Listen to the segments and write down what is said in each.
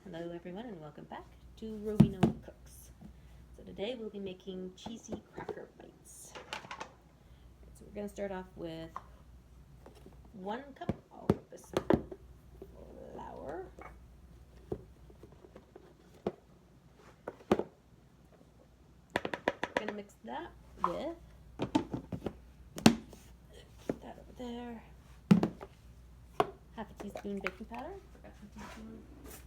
Hello everyone and welcome back to Rowena Cooks. So today we'll be making cheesy cracker bites. So we're going to start off with 1 cup all-purpose flour. We're going to mix that with, keep that over there, half a teaspoon baking powder. Forgot some teaspoon. Whisk.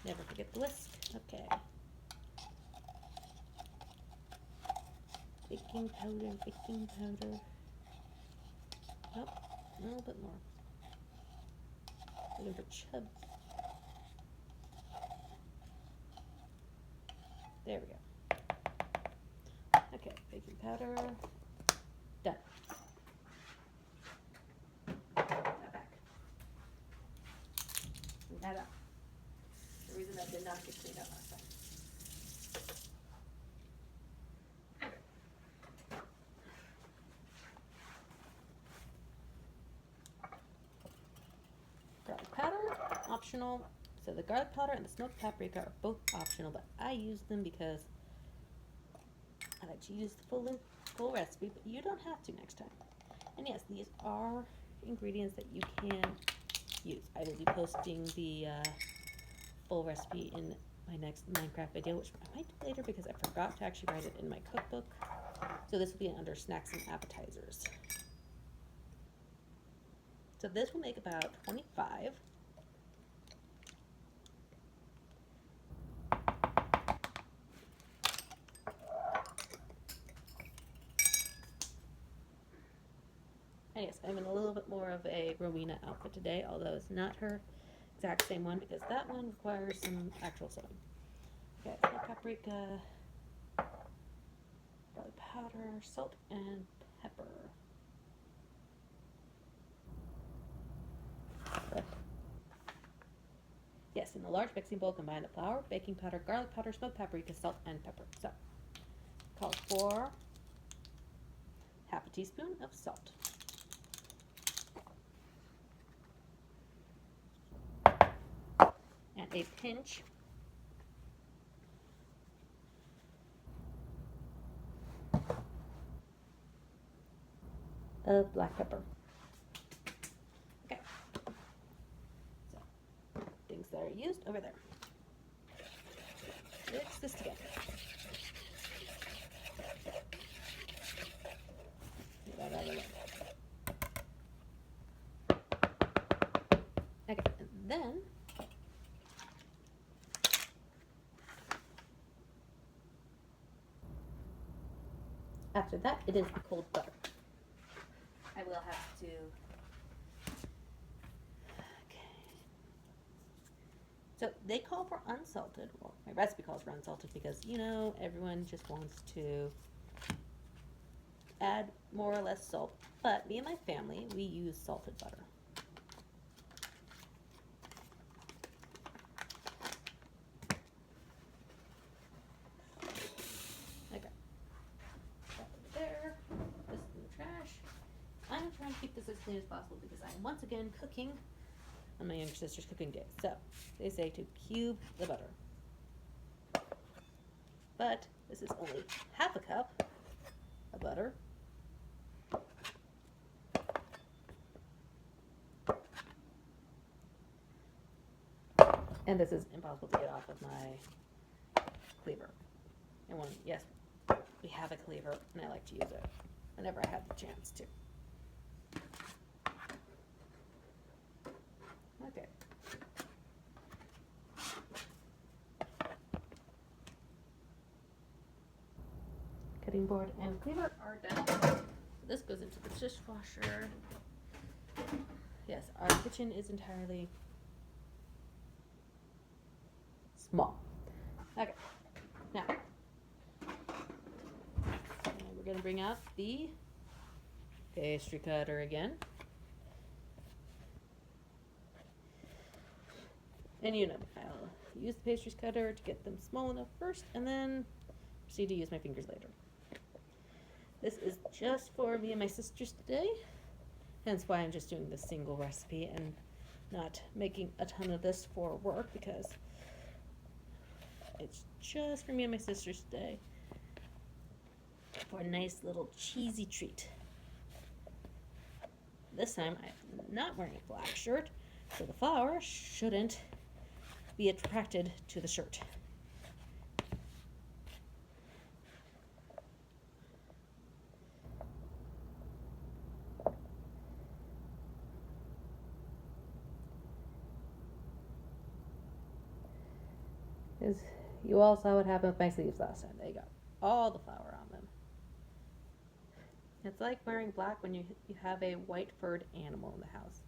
Never forget the whisk. Okay. Baking powder, baking powder. Nope, a little bit more. Looking for chub. There we go. Okay, baking powder. Done. That back. Clean that up. The reason that did not get cleaned up last time. Garlic powder, optional. So the garlic powder and the smoked paprika are both optional, but I use them because I like to use the full recipe, but you don't have to next time. And yes, these are ingredients that you can use. I will be posting the full recipe in my next Minecraft video, which I might do later because I forgot to actually write it in my cookbook. So this will be under snacks and appetizers. So this will make about 25. And yes, I'm in a little bit more of a Rowena outfit today, although it's not her exact same one because that one requires some actual sewing. Okay, so paprika, garlic powder, salt, and pepper. Yes, in the large mixing bowl, combine the flour, baking powder, garlic powder, smoked paprika, salt, and pepper. So, calls for half a teaspoon of salt. And a pinch of black pepper. Okay. So, things that are used over there. Mix this together. Get that out of the way. Okay, and then after that, it is the cold butter. I will have to. Okay. So they call for unsalted. Well, my recipe calls for unsalted because, you know, everyone just wants to add more or less salt. But me and my family, we use salted butter. I'm trying to keep this as clean as possible because I'm once again cooking on my younger sister's cooking day. So they say to cube the butter. But this is only half a cup of butter. And this is impossible to get off of my cleaver. And when, yes, we have a cleaver and I like to use it whenever I have the chance to. Okay. Cutting board and cleaver are done. This goes into the dishwasher. Yes, our kitchen is entirely small. Okay. Now, we're going to bring out the pastry cutter again. And you know, I'll use the pastry cutter to get them small enough first, and then proceed to use my fingers later. This is just for me and my sisters today, hence why I'm just doing this single recipe and not making a ton of this for work because it's just for me and my sisters today for a nice little cheesy treat. This time I'm not wearing a black shirt, so the flour shouldn't be attracted to the shirt. Because you all saw what happened with my sleeves last time. They got all the flour on them. It's like wearing black when you have a white furred animal in the house.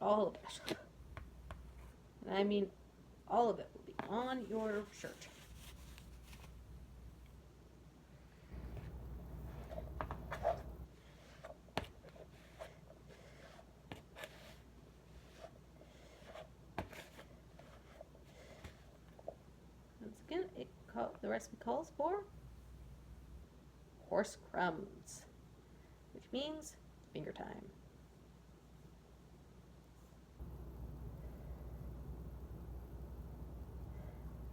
All of it. And I mean, all of it will be on your shirt. Once again, the recipe calls for coarse crumbs, which means finger time.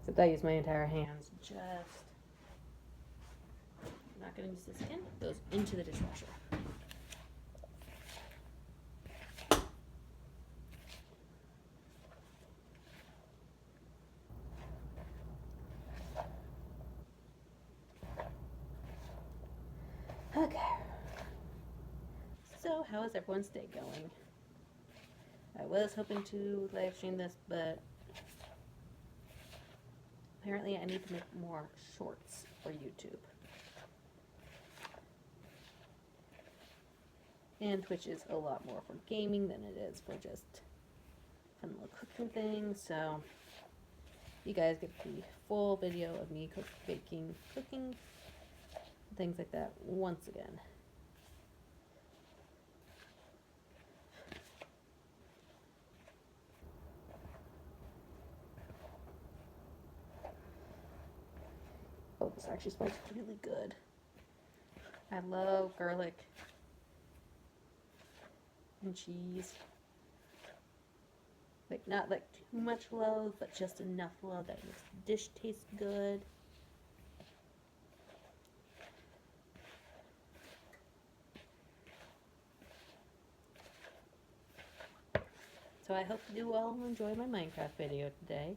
Except I use my entire hands. I'm not going to use this again. It goes into the dishwasher. Okay. So, how is everyone's day going? I was hoping to live stream this, but apparently I need to make more shorts for YouTube. And Twitch is a lot more for gaming than it is for just fun little cooking things, so you guys get the full video of me baking, cooking, things like that once again. Oh, this actually smells really good. I love garlic and cheese. Like, not like too much love, but just enough love that makes the dish taste good. So I hope you all enjoy my Minecraft video today.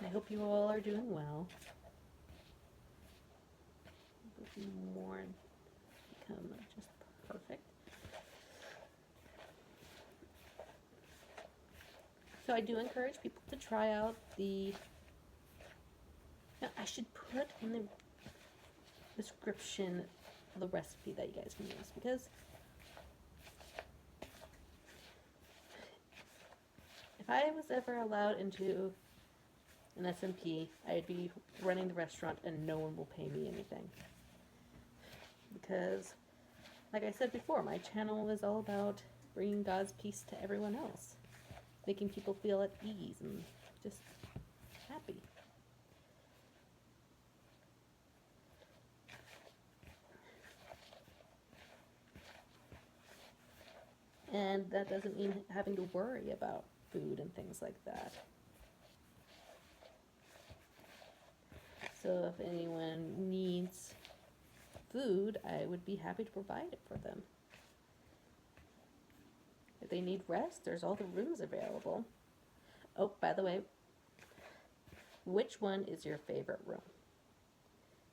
I hope you all are doing well. More become just perfect. So I do encourage people to try out the. Now I should put in the description the recipe that you guys can use, because if I was ever allowed into an SMP, I'd be running the restaurant and no one will pay me anything. Because, like I said before, my channel is all about bringing God's peace to everyone else. Making people feel at ease and just happy. And that doesn't mean having to worry about food and things like that. So if anyone needs food, I would be happy to provide it for them. If they need rest, there's all the rooms available. Oh, by the way, which one is your favorite room?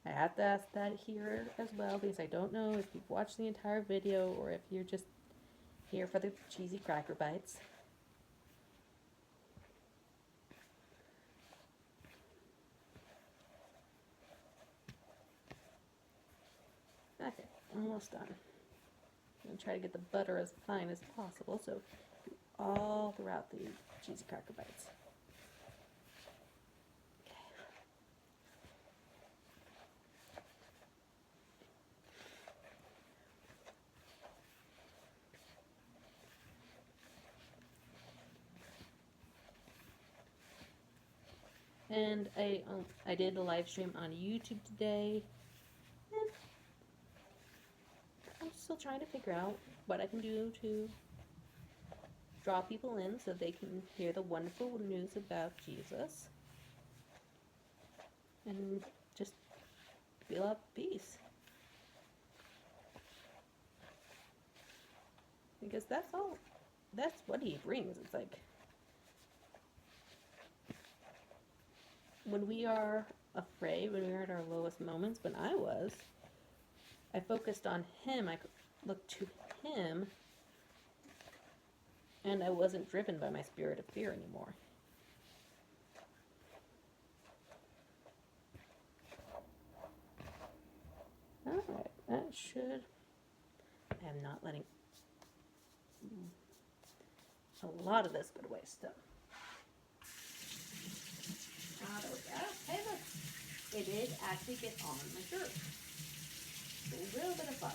I have to ask that here as well, because I don't know if you've watched the entire video or if you're just here for the cheesy cracker bites. Okay, almost done. I'm going to try to get the butter as fine as possible, so all throughout the cheesy cracker bites. And I did a live stream on YouTube today. And I'm still trying to figure out what I can do to draw people in so they can hear the wonderful news about Jesus and just feel at peace. Because that's what he brings. It's like when we are afraid, when we're at our lowest moments, when I focused on him, I looked to him, and I wasn't driven by my spirit of fear anymore. Alright, that should... I am not letting a lot of this go to waste, though. There we go. Hey, look. It did actually get on my shirt. A little bit of flour.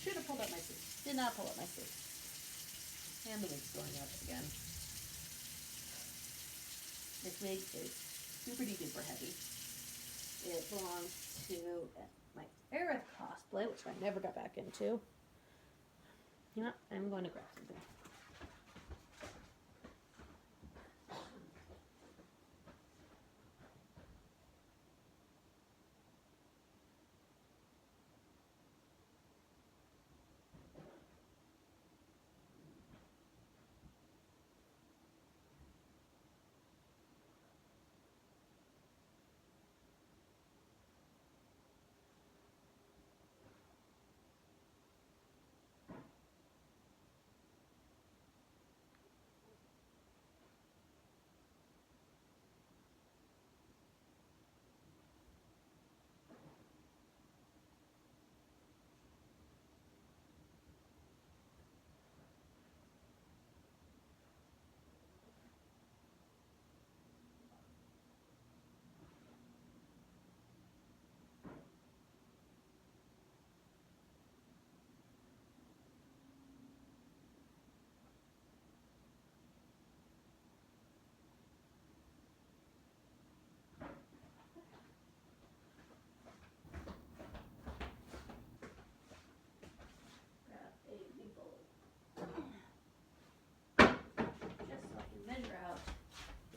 Should have pulled up my sleeve. Did not pull up my sleeve. And the wig's going up again. This wig is super duper heavy. It belongs to my Aerith cosplay, which I never got back into. You know, I'm going to grab something.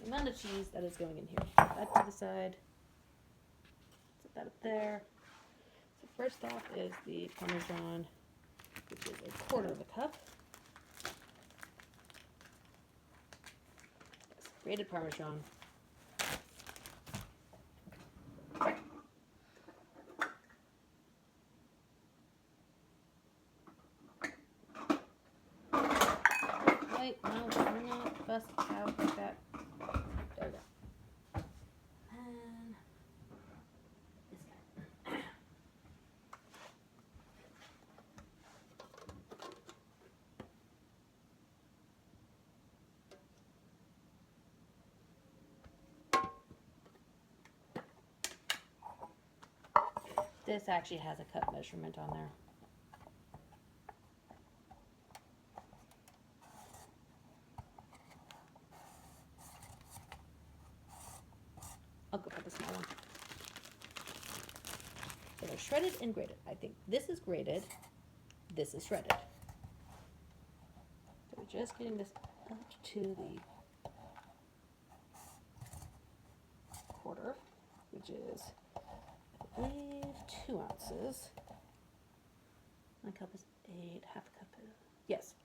Amount of cheese that is going in here. Put that to the side. Set that up there. So first off is the Parmesan, which is a quarter of a cup. Yes, grated Parmesan. Wait, no, do not bust out like that. There we go. And this guy. This actually has a cup measurement on there. I'll go for the small one. So they're shredded and grated. I think this is grated. This is shredded. So we're just getting this up to the quarter, which is, I believe, 2 ounces. My cup is 8, half a cup is, yes.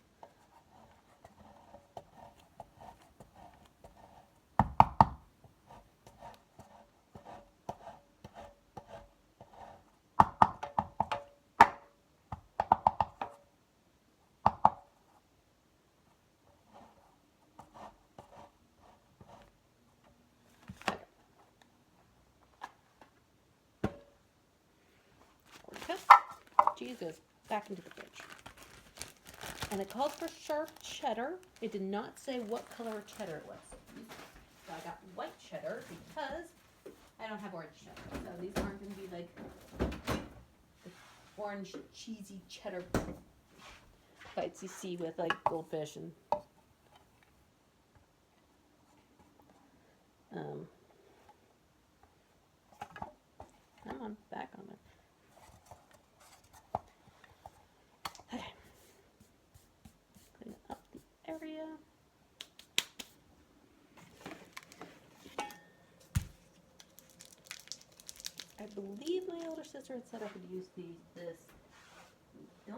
Cheese goes back into the fridge. And it called for sharp cheddar. It did not say what color cheddar it was. So I got white cheddar because I don't have orange cheddar. So these aren't going to be like the orange cheesy cheddar bites you see with like goldfish and area. I believe my older sister had said I could use this. We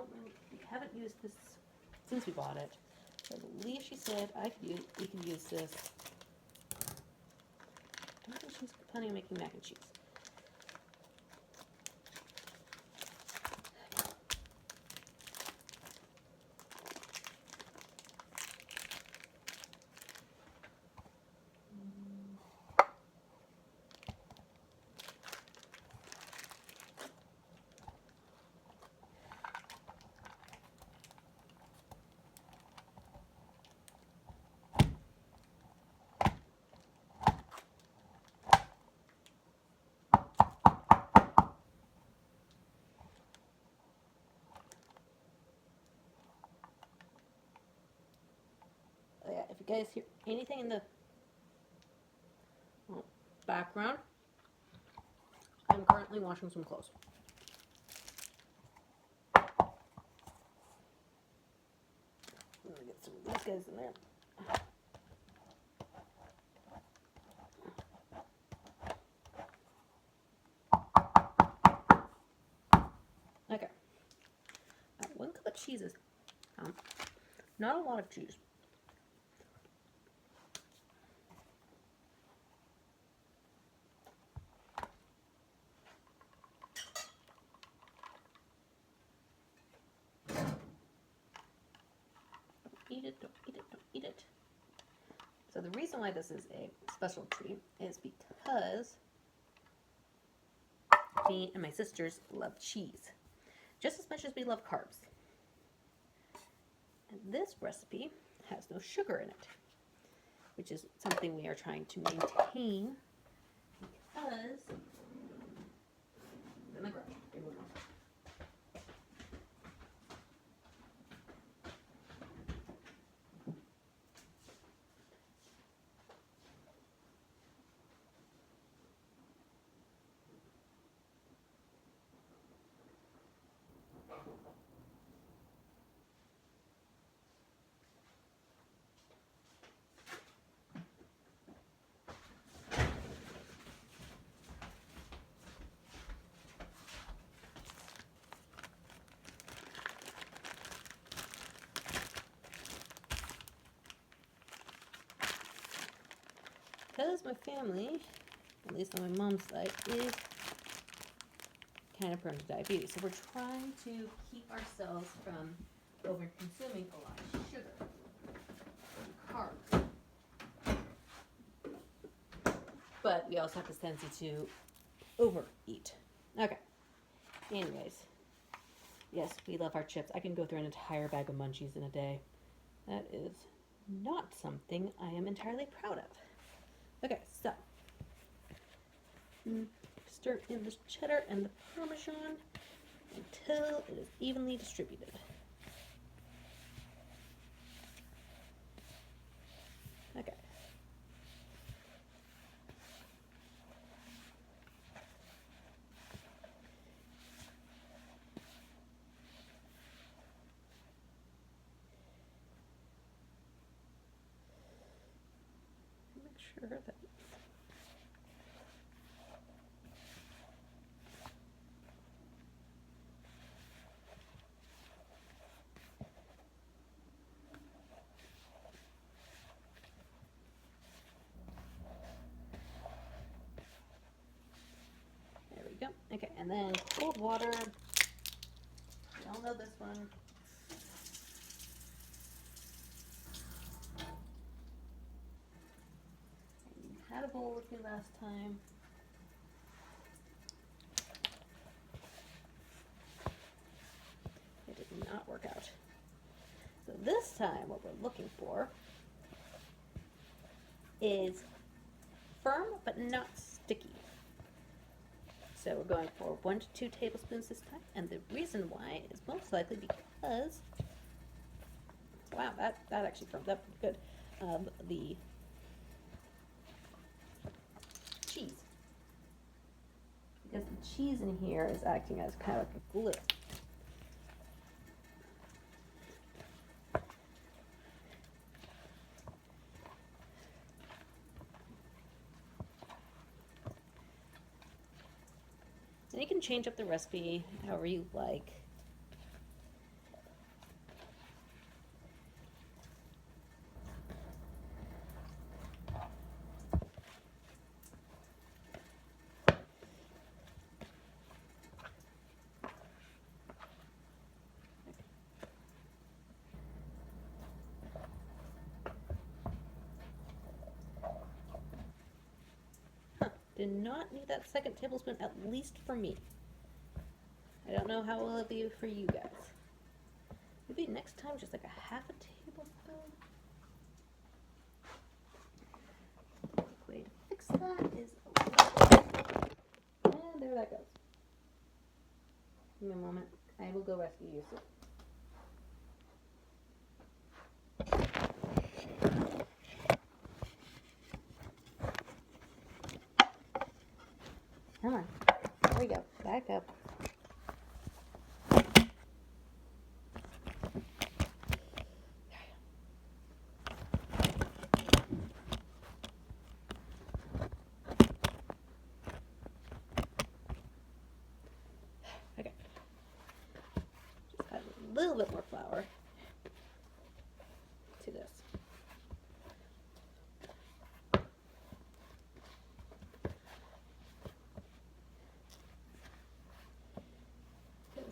haven't used this since we bought it. So I believe she said we could use this. I don't think she's planning on making mac and cheese. Yeah, if you guys hear anything in the background, I'm currently washing some clothes. I'm gonna get some of these guys in there. Okay. 1 cup of cheeses. Not a lot of cheese. Eat it, don't eat it, don't eat it. So the reason why this is a special treat is because me and my sisters love cheese just as much as we love carbs. And this recipe has no sugar in it, which is something we are trying to maintain because in the garage. Because my family, at least on my mom's side, is kind of prone to diabetes. So we're trying to keep ourselves from over-consuming a lot of sugar and carbs. But we also have this tendency to overeat. Okay. Anyways. Yes, we love our chips. I can go through an entire bag of munchies in a day. That is not something I am entirely proud of. Okay, so stir in the cheddar and the Parmesan until it is evenly distributed. Okay. Make sure that go. Okay, and then cold water. We all know this one. I had a bowl with me last time. It did not work out. So this time what we're looking for is firm but not sticky. So we're going for 1 to 2 tablespoons this time, and the reason why is most likely because, wow, that actually firmed up good, the cheese. Because the cheese in here is acting as kind of like a glue. So you can change up the recipe however you like. Did not need that second tablespoon, at least for me. I don't know how it will be for you guys. Maybe next time just like a half a tablespoon. The way to fix that is a little, and there that goes. Give me a moment. I will go rescue you soon. Come on. There we go. Back up. Okay. Just add a little bit more flour to this.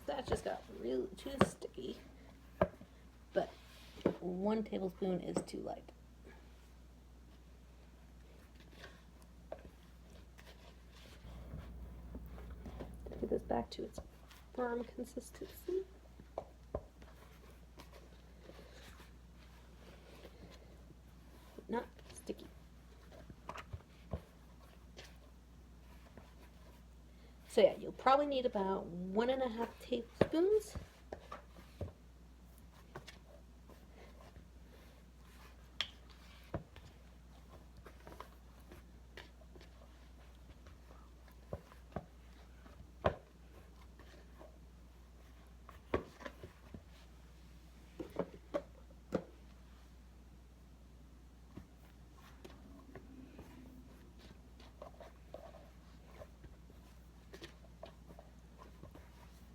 That just got real too sticky, but 1 tablespoon is too light. Get this back to its firm consistency. Not sticky. So yeah, you'll probably need about 1.5 tablespoons.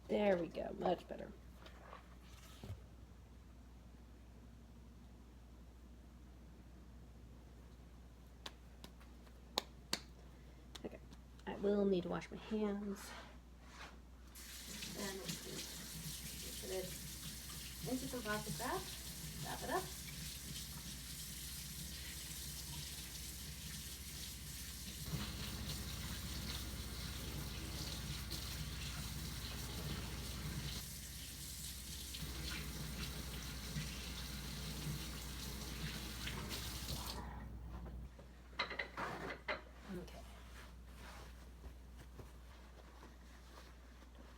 There we go, much better. Okay, I will need to wash my hands. And put it into some plastic wrap, wrap it up. Okay.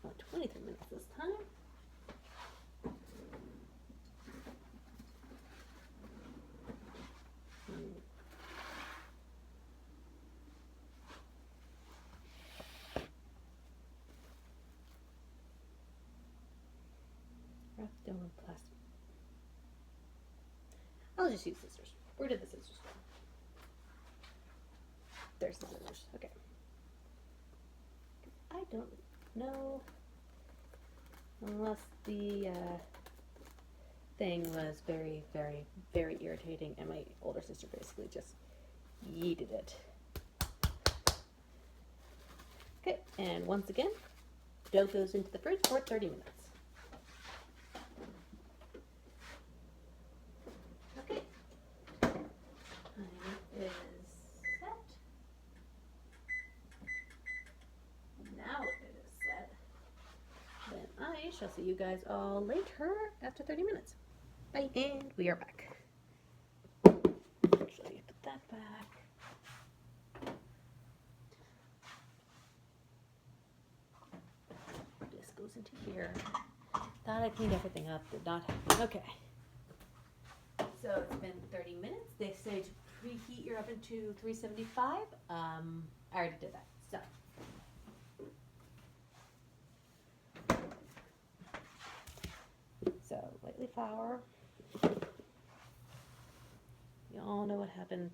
About 23 minutes this time. Wrap down with plastic. I'll just use scissors. Where did the scissors go? There's the scissors. Okay. I don't know unless the thing was very, very, very irritating, and my older sister basically just yeeted it. Okay, and once again, dough goes into the fridge for 30 minutes. Okay, time is set. Now it is set. Then I shall see you guys all later after 30 minutes. Bye, and we are back. Actually, put that back. This goes into here. Thought I cleaned everything up, did not happen. Okay. So it's been 30 minutes. They say to preheat your oven to 375. I already did that. So lightly flour. You all know what happened.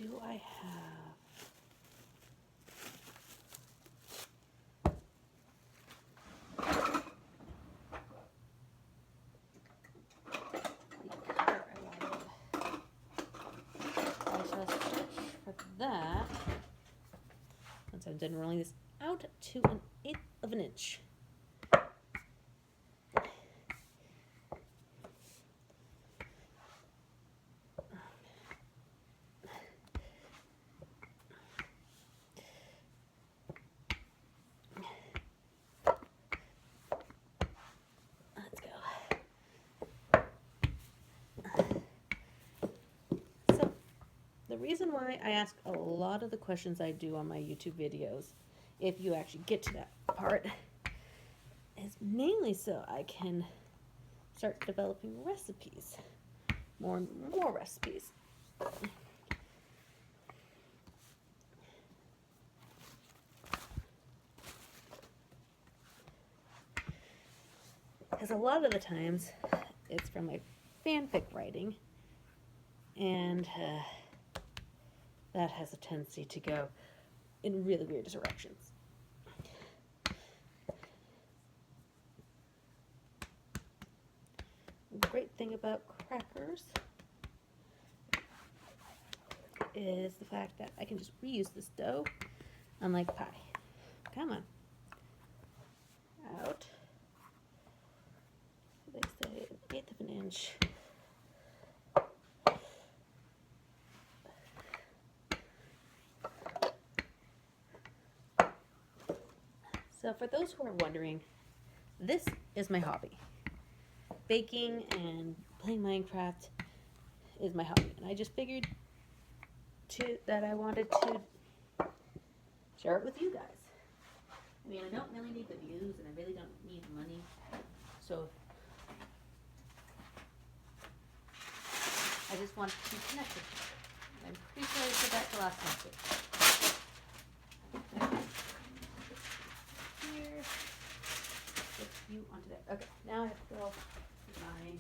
do I have? The cutter I wanted. I shall search for that once I'm done rolling this out to 1/8 of an inch. Let's go. So, the reason why I ask a lot of the questions I do on my YouTube videos, if you actually get to that part, is mainly so I can start developing recipes, more and more recipes. Because a lot of the times it's from my fanfic writing, and that has a tendency to go in really weird directions. The great thing about crackers is the fact that I can just reuse this dough, unlike pie. Come on. Out. They say 1/8 of an inch. So for those who are wondering, this is my hobby. Baking and playing Minecraft is my hobby. And I just figured that I wanted to share it with you guys. I mean, I don't really need the views and I really don't need money. So I just want to connect with you. I'm pretty sure I said that the last time too. Here. Put you onto there. Okay, now I have to go my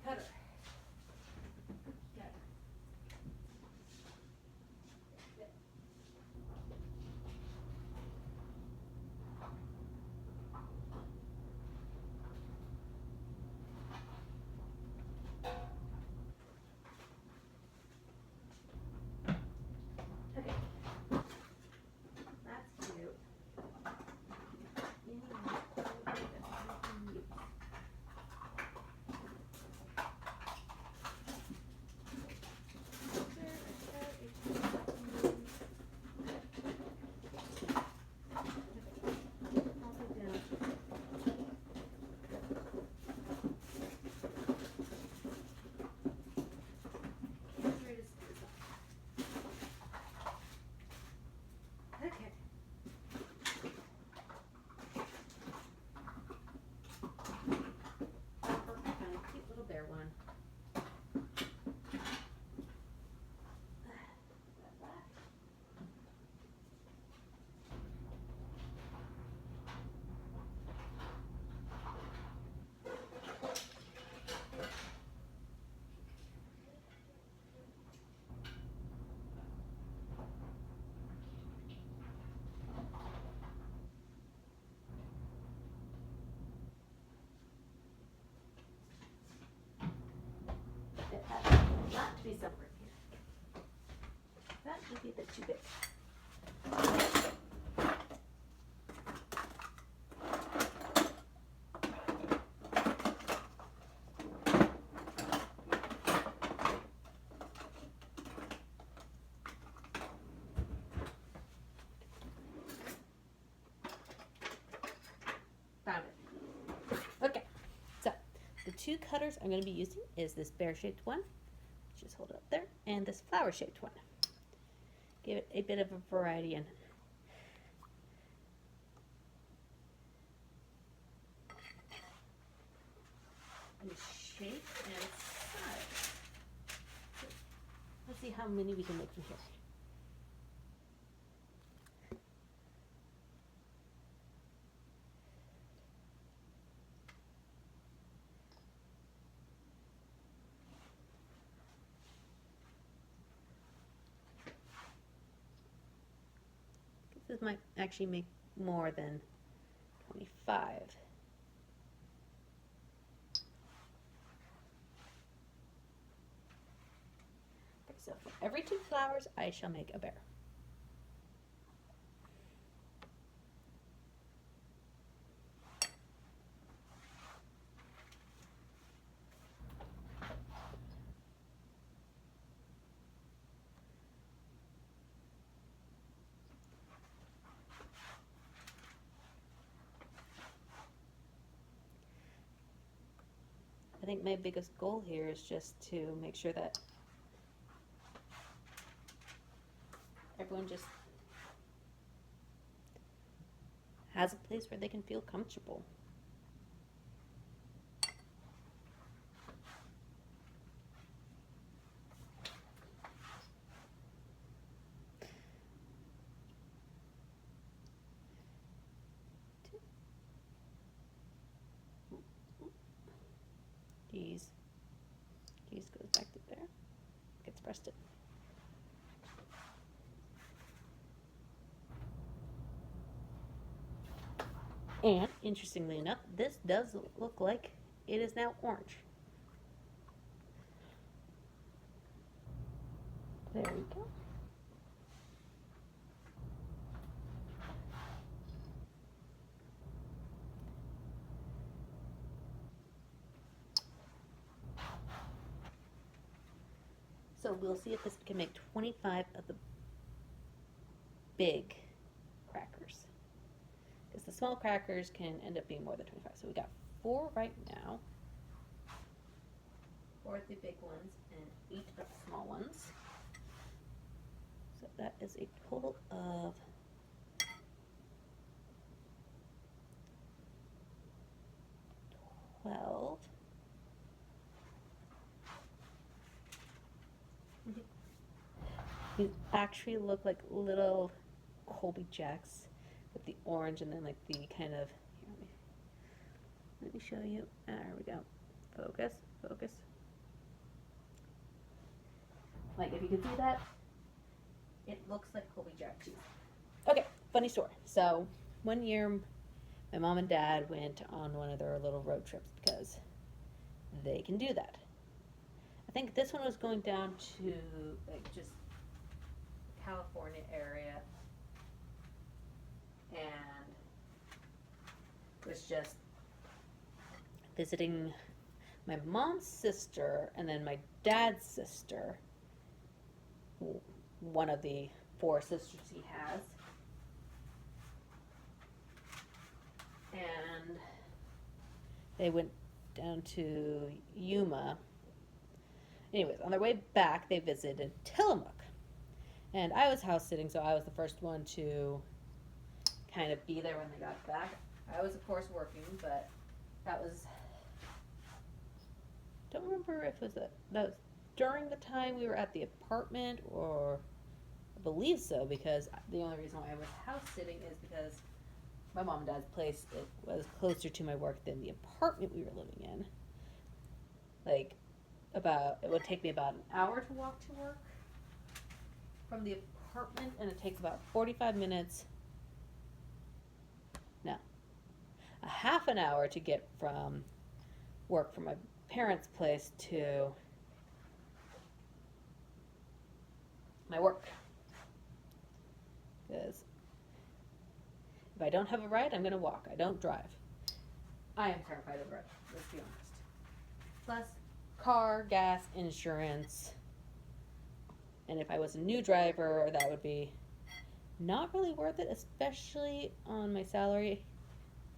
cutter. Okay. That's cute. It has not to be separate here. That would be a bit too big. Found it. Okay, so the two cutters I'm going to be using is this bear-shaped one, just hold it up there, and this flower-shaped one. Give it a bit of a variety in shape and size. Let's see how many we can make from here. This might actually make more than 25. Okay, so for every 2 flowers, I shall make a bear. I think my biggest goal here is just to make sure that everyone just has a place where they can feel comfortable. Geez goes back to there, gets pressed in. And interestingly enough, this does look like it is now orange. There we go. So we'll see if this can make 25 of the big crackers. Because the small crackers can end up being more than 25. So we got 4 right now. 4 of the big ones and 8 of the small ones. So that is a total of 12. These actually look like little Colby Jacks with the orange and then like the kind of, here, let me show you. There we go. Focus, focus. Like if you can see that, it looks like Colby Jack cheese. Okay, funny story. So one year my mom and dad went on one of their little road trips because they can do that. I think this one was going down to like just California area and was just visiting my mom's sister and then my dad's sister, one of the 4 sisters he has, and they went down to Yuma. Anyways, on their way back they visited Tillamook. And I was house sitting, so I was the first one to kind of be there when they got back. I was, of course, working, but that was, don't remember if it was that was during the time we were at the apartment, or I believe so, because the only reason why I was house sitting is because my mom and dad's place, it was closer to my work than the apartment we were living in. Like, it would take me about an hour to walk to work from the apartment, and it takes about 45 minutes, no, a half an hour to get from work from my parents' place to my work. Because if I don't have a ride, I'm going to walk. I don't drive. I am terrified of driving, let's be honest. Plus, car, gas, insurance. And if I was a new driver, that would be not really worth it, especially on my salary.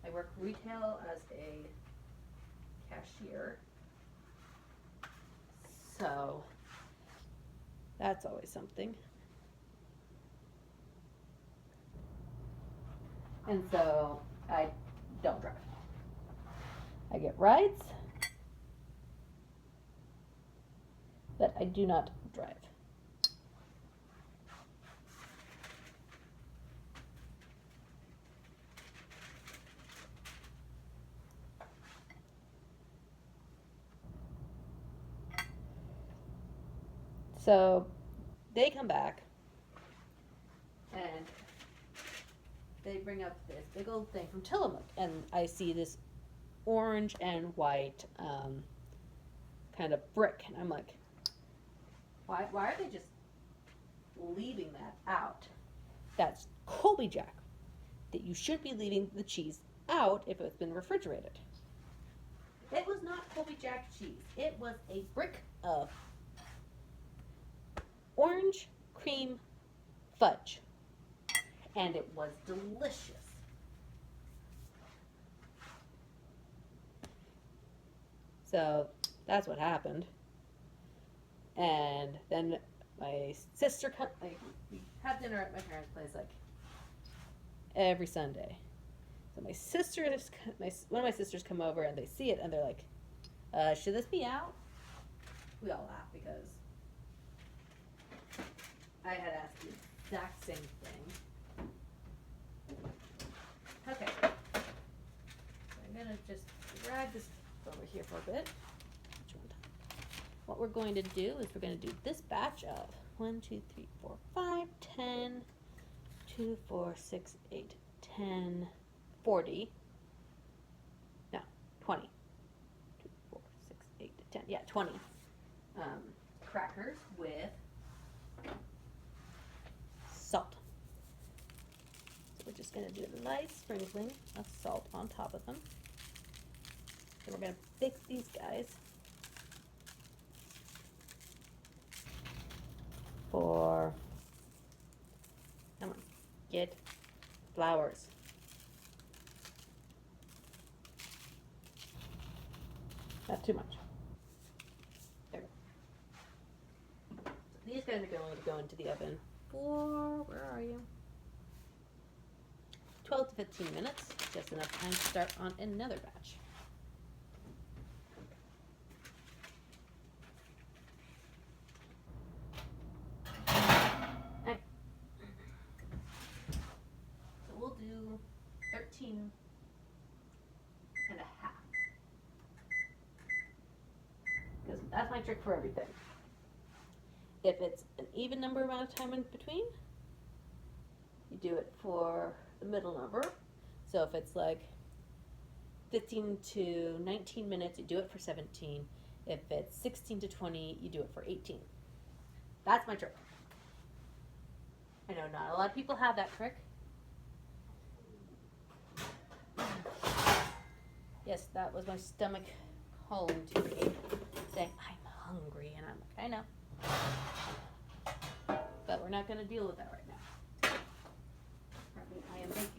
I work retail as a cashier. So that's always something. And so I don't drive. I get rides, but I do not drive. So they come back, and they bring up this big old thing from Tillamook, and I see this orange and white kind of brick, and I'm like, why are they just leaving that out? That's Colby Jack. That you should be leaving the cheese out if it's been refrigerated. It was not Colby Jack cheese. It was a brick of orange cream fudge, and it was delicious. So that's what happened. And then my sister we have dinner at my parents' place like every Sunday. So one of my sisters come over and they see it and they're like, should this be out? We all laugh because I had asked the exact same thing. Okay. So I'm gonna just drag this over here for a bit. What we're going to do is we're going to do this batch of 1, 2, 3, 4, 5, 10, 2, 4, 6, 8, 10, 40. No, 20. 2, 4, 6, 8, 10. Yeah, 20 crackers with salt. So we're just going to do a light sprinkling of salt on top of them. So we're going to bake these guys for, come on, get flowers. Not too much. There we go. So these guys are going to go into the oven for, where are you? 12 to 15 minutes, just enough time to start on another batch. So we'll do 13 and a half. Because that's my trick for everything. If it's an even number amount of time in between, you do it for the middle number. So if it's like 15 to 19 minutes, you do it for 17. If it's 16 to 20, you do it for 18. That's my trick. I know not a lot of people have that trick. Yes, that was my stomach calling to me, saying, I'm hungry, and I'm like, I know. But we're not going to deal with that right now. I am baking.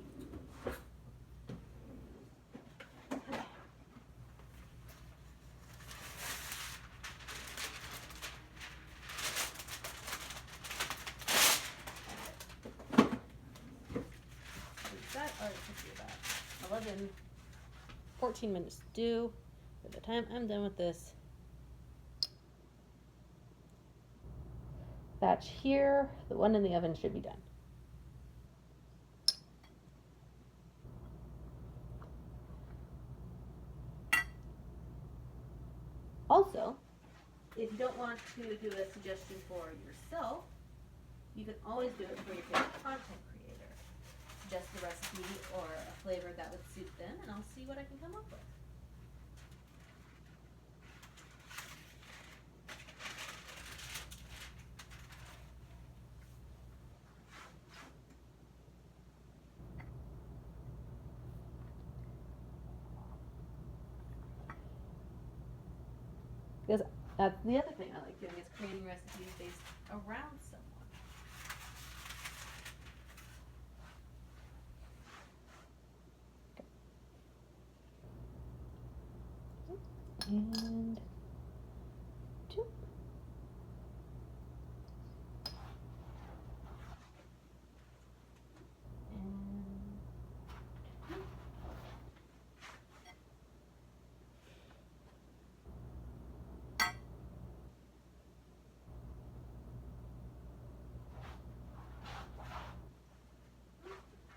That already took me about 14 minutes to do. By the time I'm done with this batch here, the one in the oven should be done. Also, if you don't want to do a suggestion for yourself, you can always do it for your favorite content creator. Suggest a recipe or a flavor that would suit them, and I'll see what I can come up with. Because that's the other thing I like doing is creating recipes based around someone. And 2.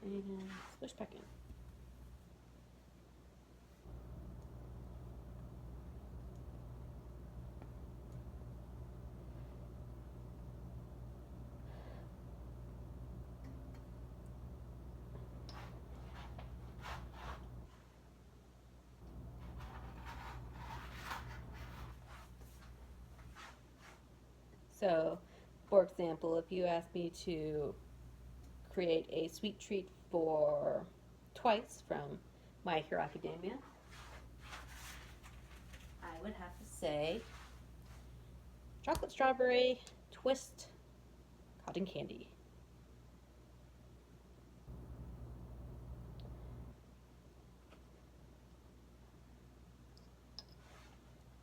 And swish back in. So, for example, if you asked me to create a sweet treat for Twice from My Hero Academia, I would have to say chocolate strawberry twist cotton candy.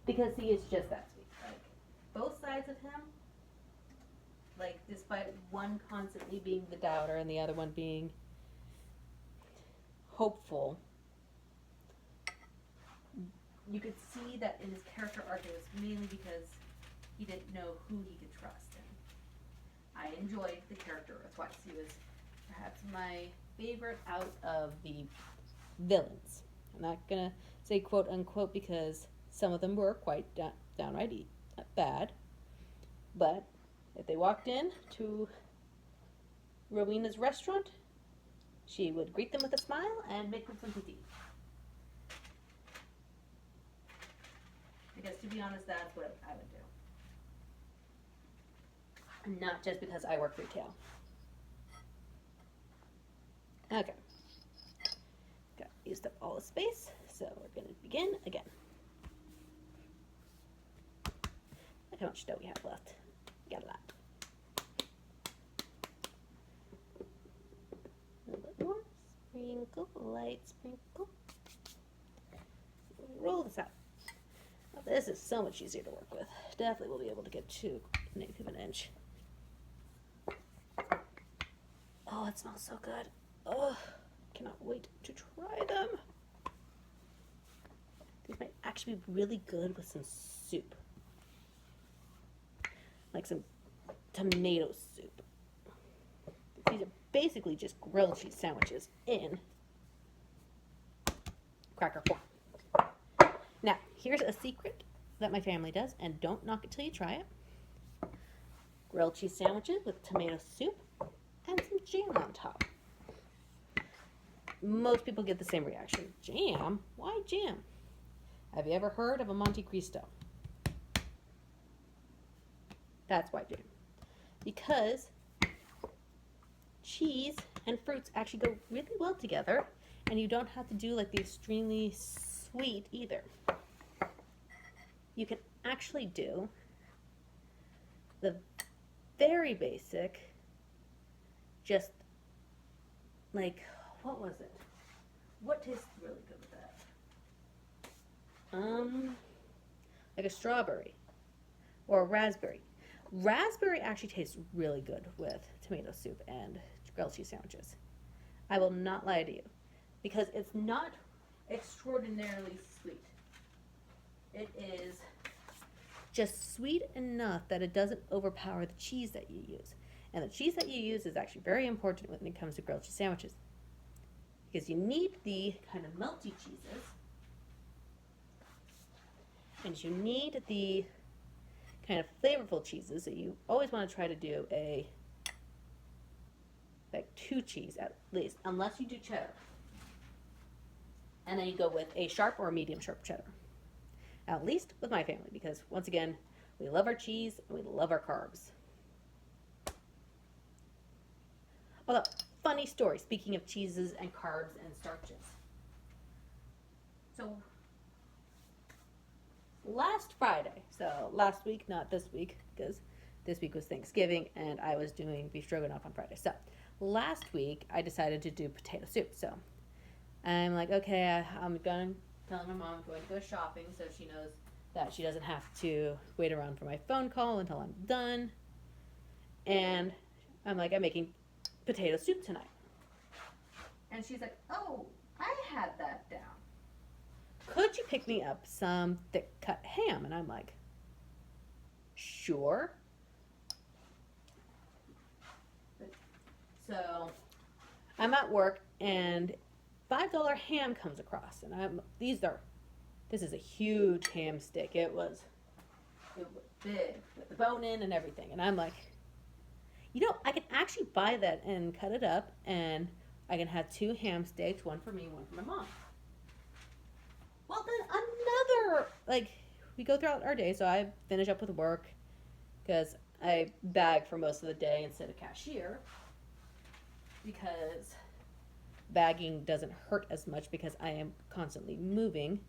Because he is just that sweet. Like, both sides of him, like, despite one constantly being the doubter and the other one being hopeful, you could see that in his character arc it was mainly because he didn't know who he could trust. And I enjoyed the character of Twice. He was perhaps my favorite out of the villains. I'm not gonna say quote unquote because some of them were quite downright bad. But if they walked in to Rowena's restaurant, she would greet them with a smile and make them something to eat. Because to be honest, that's what I would do. Not just because I work retail. Okay. Got used up all the space, so we're going to begin again. Look how much dough we have left. We got a lot. A little bit more. Sprinkle, light sprinkle. Roll this out. Now, this is so much easier to work with. Definitely will be able to get to an eighth of an inch. Oh, it smells so good. Oh, cannot wait to try them. These might actually be really good with some soup. Like some tomato soup. These are basically just grilled cheese sandwiches in cracker form. Now, here's a secret that my family does, and don't knock it till you try it. Grilled cheese sandwiches with tomato soup and some jam on top. Most people get the same reaction. Jam? Why jam? Have you ever heard of a Monte Cristo? That's why jam. Because cheese and fruits actually go really well together, and you don't have to do like the extremely sweet either. You can actually do the very basic, just like, what was it? What tastes really good with that? Like a strawberry or a raspberry. Raspberry actually tastes really good with tomato soup and grilled cheese sandwiches. I will not lie to you, because it's not extraordinarily sweet. It is just sweet enough that it doesn't overpower the cheese that you use. And the cheese that you use is actually very important when it comes to grilled cheese sandwiches, because you need the kind of melty cheeses, and you need the kind of flavorful cheeses that you always want to try to do like 2 cheese at least, unless you do cheddar. And then you go with a sharp or a medium sharp cheddar. At least with my family, because once again, we love our cheese and we love our carbs. Although, funny story, speaking of cheeses and carbs and starches. So, last Friday, so last week, not this week, because this week was Thanksgiving and I was doing beef stroganoff on Friday. So, last week, I decided to do potato soup. So, I'm like, okay, I'm going to tell my mom I'm going to go shopping so she knows that she doesn't have to wait around for my phone call until I'm done. And I'm like, I'm making potato soup tonight. And she's like, oh, I had that down. Could you pick me up some thick cut ham? And I'm like, sure. So I'm at work and $5 ham comes across, and this is a huge ham stick. It was big with the bone in and everything. And I'm like, I can actually buy that and cut it up, and I can have 2 ham steaks, one for me, one for my mom. Well, then we go throughout our day, so I finish up with work because I bag for most of the day instead of cashier because bagging doesn't hurt as much because I am constantly moving.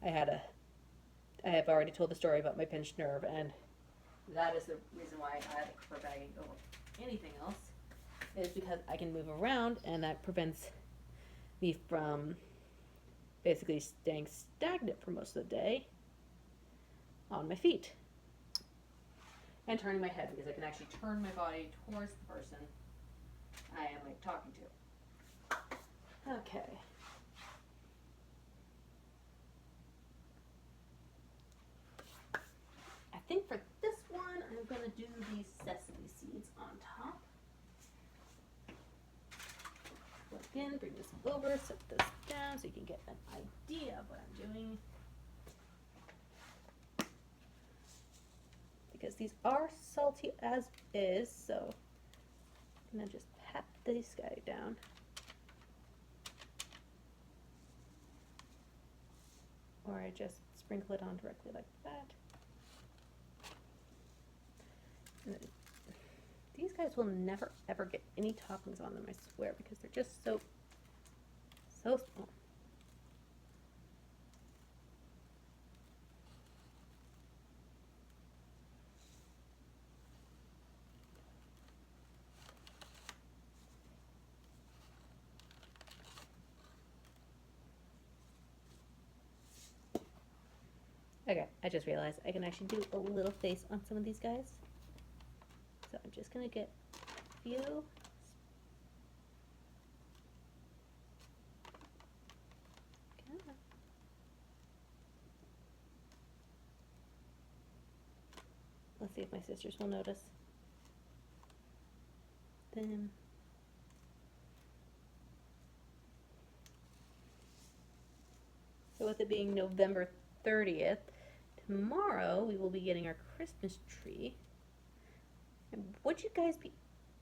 I had a I have already told the story about my pinched nerve, and that is the reason why I prefer bagging over anything else, is because I can move around, and that prevents me from basically staying stagnant for most of the day on my feet. And turning my head, because I can actually turn my body towards the person I am like talking to. Okay. I think for this one, I'm going to do these sesame seeds on top. Again, bring this over, set this down so you can get an idea of what I'm doing. Because these are salty as is, so I'm going to just pat this guy down. Or I just sprinkle it on directly like that. And then these guys will never ever get any toppings on them, I swear, because they're just so small. Okay, I just realized I can actually do a little face on some of these guys. So I'm just gonna get a few. Okay. Let's see if my sisters will notice them. So with it being November 30th, tomorrow we will be getting our Christmas tree. And would you guys be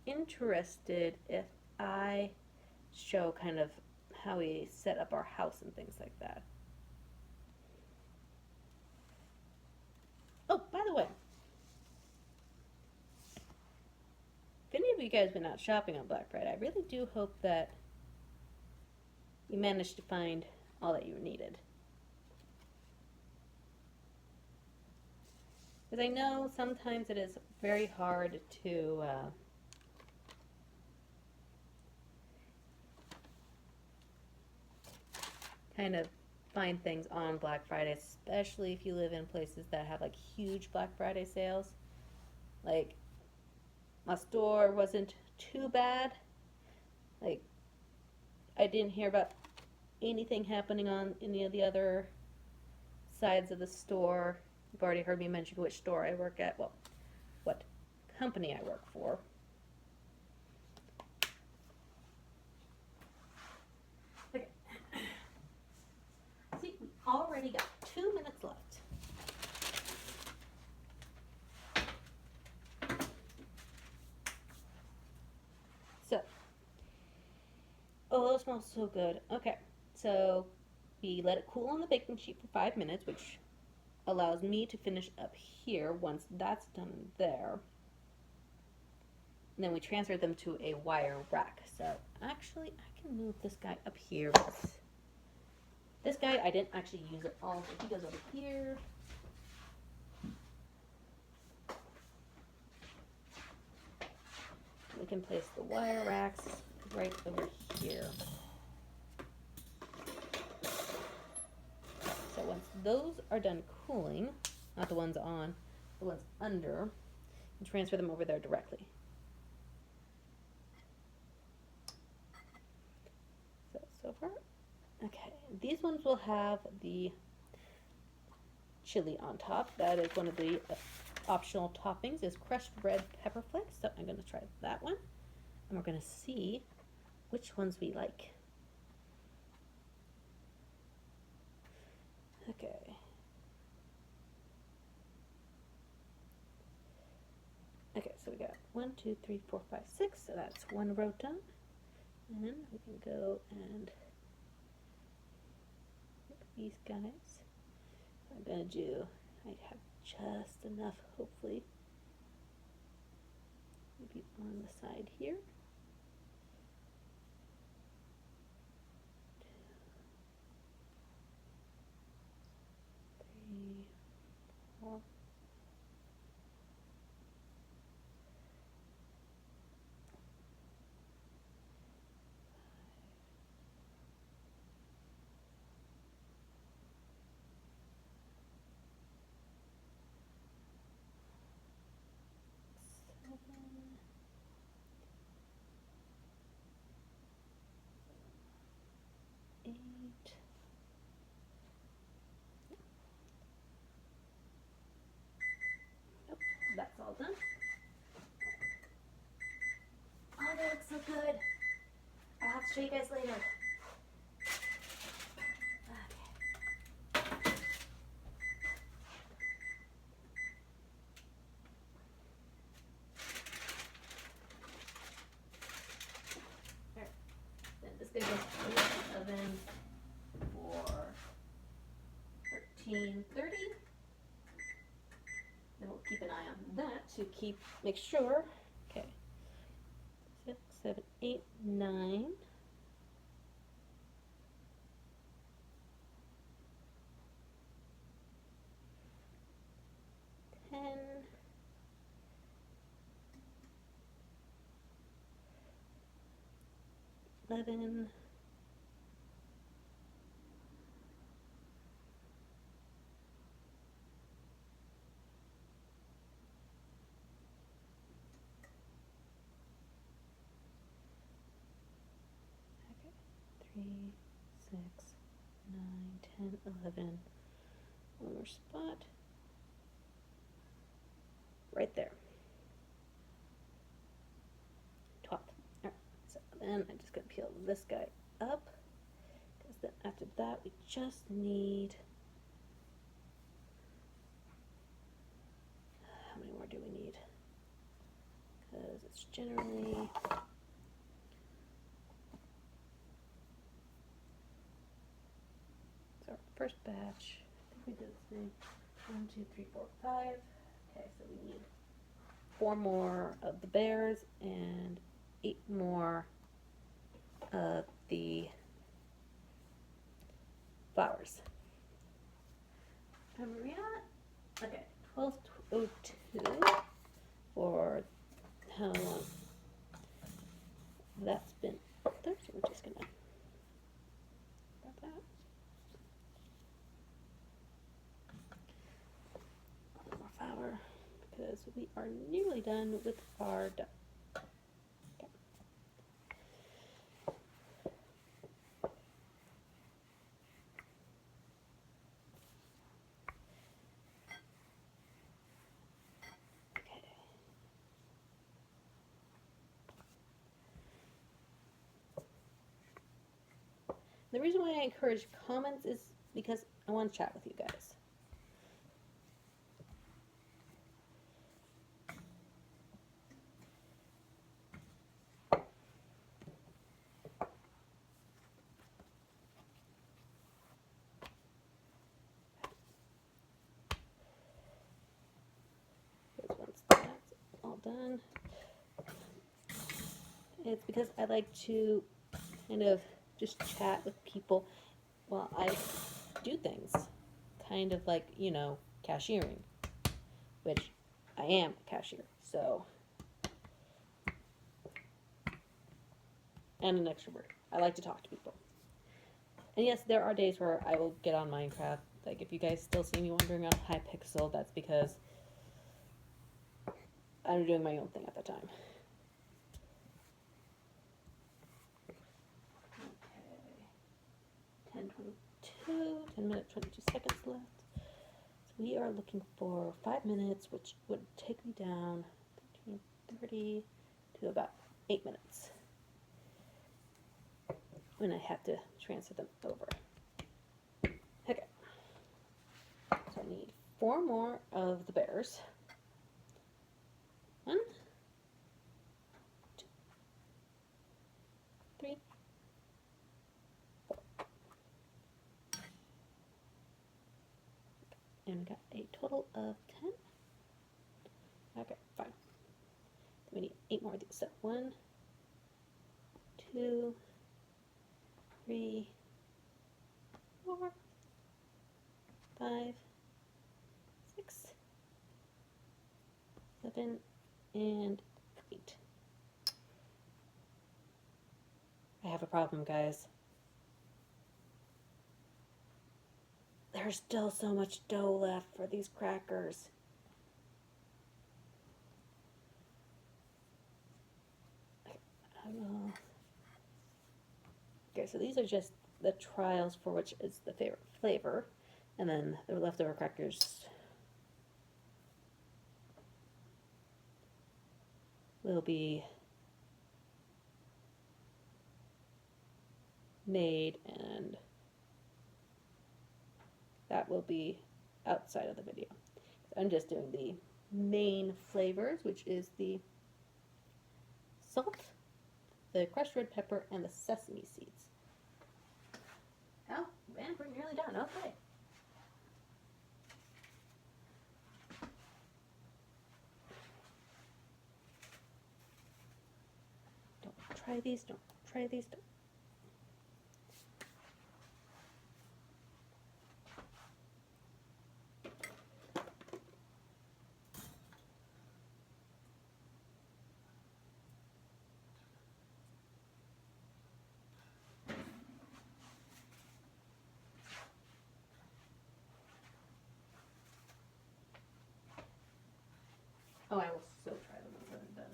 interested if I show kind of how we set up our house and things like that? Oh, by the way, if any of you guys been out shopping on Black Friday, I really do hope that you managed to find all that you needed. Because I know sometimes it is very hard to kind of find things on Black Friday, especially if you live in places that have like huge Black Friday sales. Like, my store wasn't too bad. Like, I didn't hear about anything happening on any of the other sides of the store. You've already heard me mention which store I work at. Well, what company I work for. Okay. See, we already got 2 minutes left. So, oh, it smells so good. Okay, so we let it cool on the baking sheet for 5 minutes, which allows me to finish up here once that's done there. And then we transfer them to a wire rack. So actually, I can move this guy up here. This guy, I didn't actually use it all, so he goes over here. We can place the wire racks right over here. So once those are done cooling, not the ones on, the ones under, and transfer them over there directly. So far, okay. These ones will have the chili on top. That is one of the optional toppings, is crushed red pepper flakes. So I'm going to try that one, and we're going to see which ones we like. Okay. Okay, so we got 1, 2, 3, 4, 5, 6. So that's one row done. And we can go and pick these guys. I'm gonna do, I have just enough, hopefully. be on the side here. 3, 4. 8. Nope, that's all done. Oh, they look so good. I'll have to show you guys later. This goes in the oven for 13:30. Then we'll keep an eye on that to make sure. Okay, 6, 7, 8, 9. 10. 11. 3, 6, 9, 10, 11. One more spot. Right there. 12. Alright, so then I'm just going to peel this guy up, because then after that we just need, how many more do we need? Because it's generally, so our first batch, I think we did the same, 1, 2, 3, 4, 5. Okay, so we need 4 more of the bears and 8 more of the flowers. Are we at? Okay, 12:02 for how long that's been up there, so we're just gonna grab that. One more flour, because we are nearly done with our dough. The reason why I encourage comments is because I want to chat with you guys. Once that's all done, it's because I like to kind of just chat with people while I do things, kind of like, you know, cashiering, which I am a cashier, so, and an extrovert. I like to talk to people. And yes, there are days where I will get on Minecraft. Like, if you guys still see me wandering on Hypixel, that's because I'm doing my own thing at the time. Okay. 10 minutes, 22 seconds left. So we are looking for 5 minutes, which would take me down 30 to about 8 minutes when I have to transfer them over. Okay. So I need 4 more of the bears. 1, 2, 3, 4. And we got a total of 10. Okay, fine. So we need 8 8 more of these. So 1, 2, 3, 4, 5, 6, 7, and 8. I have a problem, guys. There's still so much dough left for these crackers. Okay, so these are just the trials for which is the favorite flavor, and then the leftover crackers will be made, and that will be outside of the video. I'm just doing the main flavors, which is the salt, the crushed red pepper, and the sesame seeds. Oh, man, we're nearly done. Okay. Don't try these. Don't try these. Don't. Oh, I will still try them when I'm done.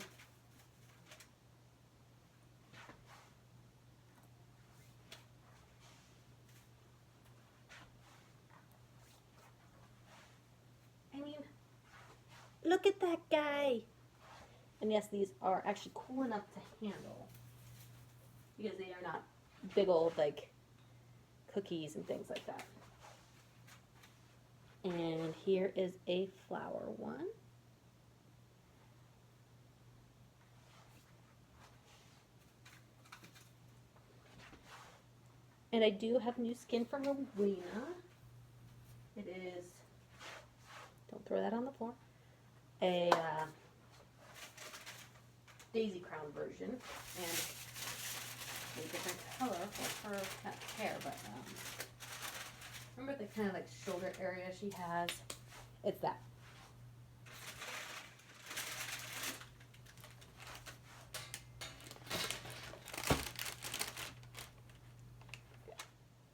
I mean, look at that guy. And yes, these are actually cool enough to handle because they are not big old like cookies and things like that. And here is a flour one. And I do have new skin from Rowena. It is, don't throw that on the floor, a daisy crown version, and a different color for her hair, but remember the kind of like shoulder area she has? It's that.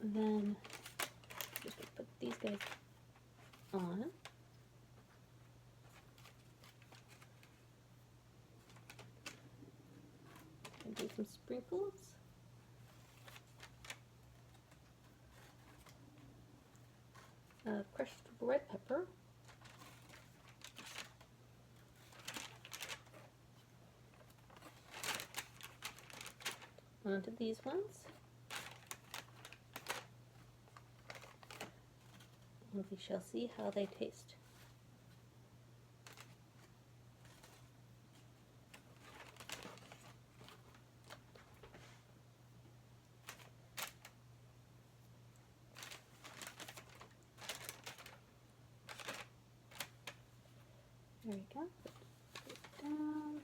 And then I'm just gonna put these guys on. And do some sprinkles. Crushed red pepper. Onto these ones. And we shall see how they taste. There we go. Put it down.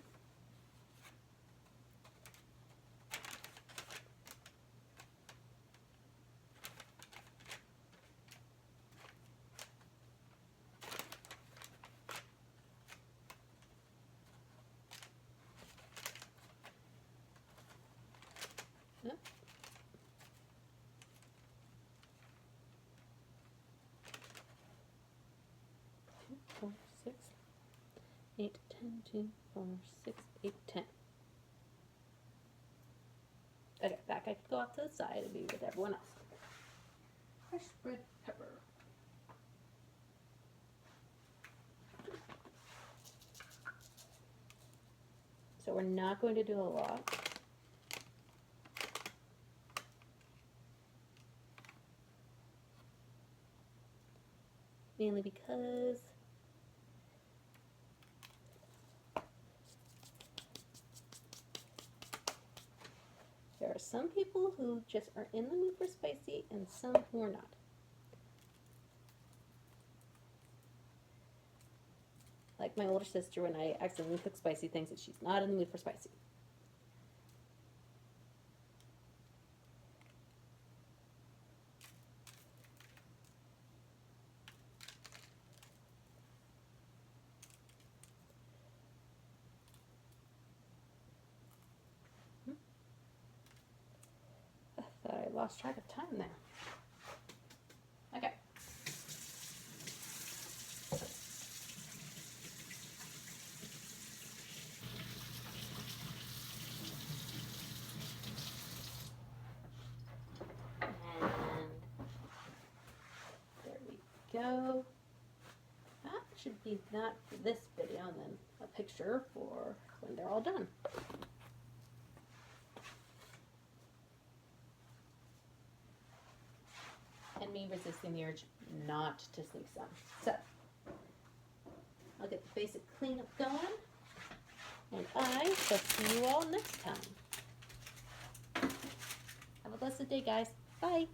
Yep. 2, 4, 6, 8, 10, 2, 4, 6, 8, 10. Okay, that guy can go off to the side and be with everyone else. Crushed red pepper. So we're not going to do a lot. Mainly because there are some people who just are in the mood for spicy and some who are not. Like my older sister when I accidentally cook spicy things, and she's not in the mood for spicy. I thought I lost track of time there. Okay. Go. That should be that for this video, and then a picture for when they're all done. And me resisting the urge not to sleep some. So, I'll get the basic cleanup going, and I shall see you all next time. Have a blessed day, guys. Bye.